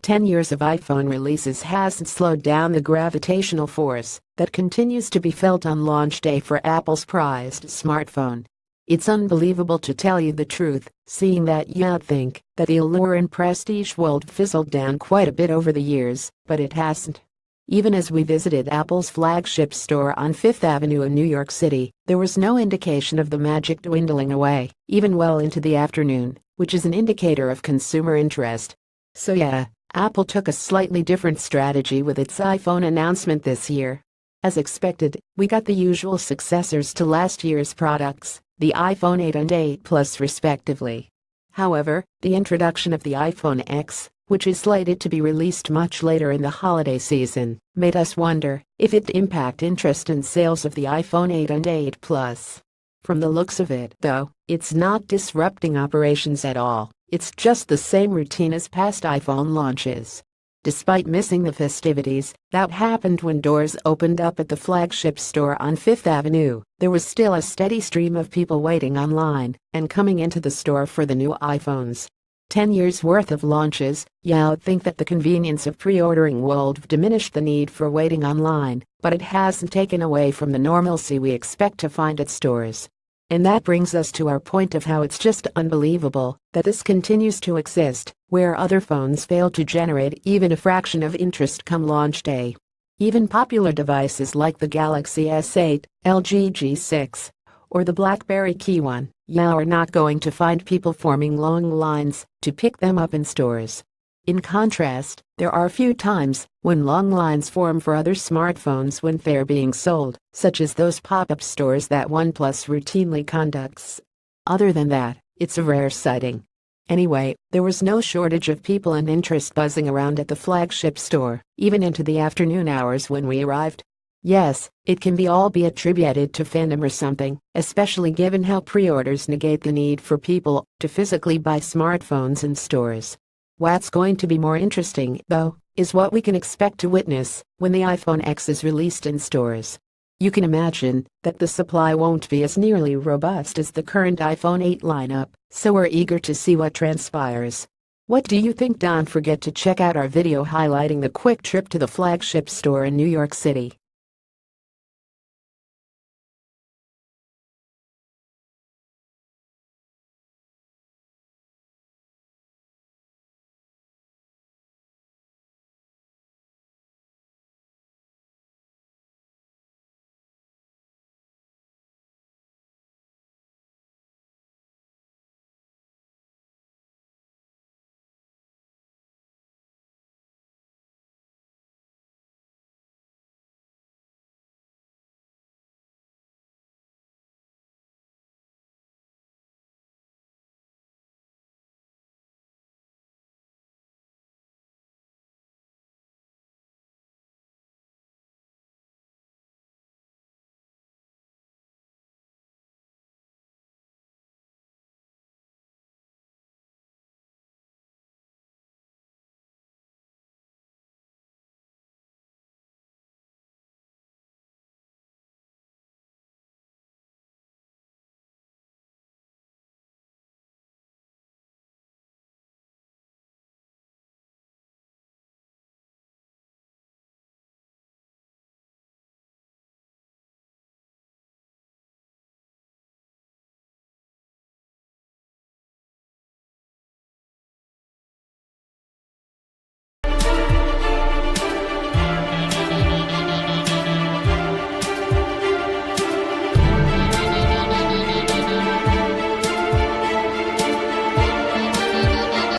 10 years of iPhone releases hasn't slowed down the gravitational force that continues to be felt on launch day for Apple's prized smartphone. It's unbelievable, to tell you the truth, seeing that you'd think that the allure and prestige world fizzled down quite a bit over the years, but it hasn't. Even as we visited Apple's flagship store on Fifth Avenue in New York City, there was no indication of the magic dwindling away, even well into the afternoon, which is an indicator of consumer interest. So yeah, Apple took a slightly different strategy with its iPhone announcement this year. As expected, we got the usual successors to last year's products, the iPhone 8 and 8 Plus respectively. However, the introduction of the iPhone X, which is slated to be released much later in the holiday season, made us wonder if it'd impact interest in sales of the iPhone 8 and 8 Plus. From the looks of it, though, it's not disrupting operations at all. It's just the same routine as past iPhone launches. Despite missing the festivities that happened when doors opened up at the flagship store on Fifth Avenue, there was still a steady stream of people waiting online and coming into the store for the new iPhones. 10 years worth of launches, you'd think that the convenience of pre-ordering would have diminished the need for waiting online, but it hasn't taken away from the normalcy we expect to find at stores. And that brings us to our point of how it's just unbelievable that this continues to exist, where other phones fail to generate even a fraction of interest come launch day. Even popular devices like the Galaxy S8, LG G6, or the BlackBerry Key One, are not going to find people forming long lines to pick them up in stores. In contrast, there are a few times when long lines form for other smartphones when they're being sold, such as those pop-up stores that OnePlus routinely conducts. Other than that, it's a rare sighting. Anyway, there was no shortage of people and interest buzzing around at the flagship store, even into the afternoon hours when we arrived. Yes, it can all be attributed to fandom or something, especially given how pre-orders negate the need for people to physically buy smartphones in stores. What's going to be more interesting, though, is what we can expect to witness when the iPhone X is released in stores. You can imagine that the supply won't be as nearly robust as the current iPhone 8 lineup, so we're eager to see what transpires. What do you think? Don't forget to check out our video highlighting the quick trip to the flagship store in New York City.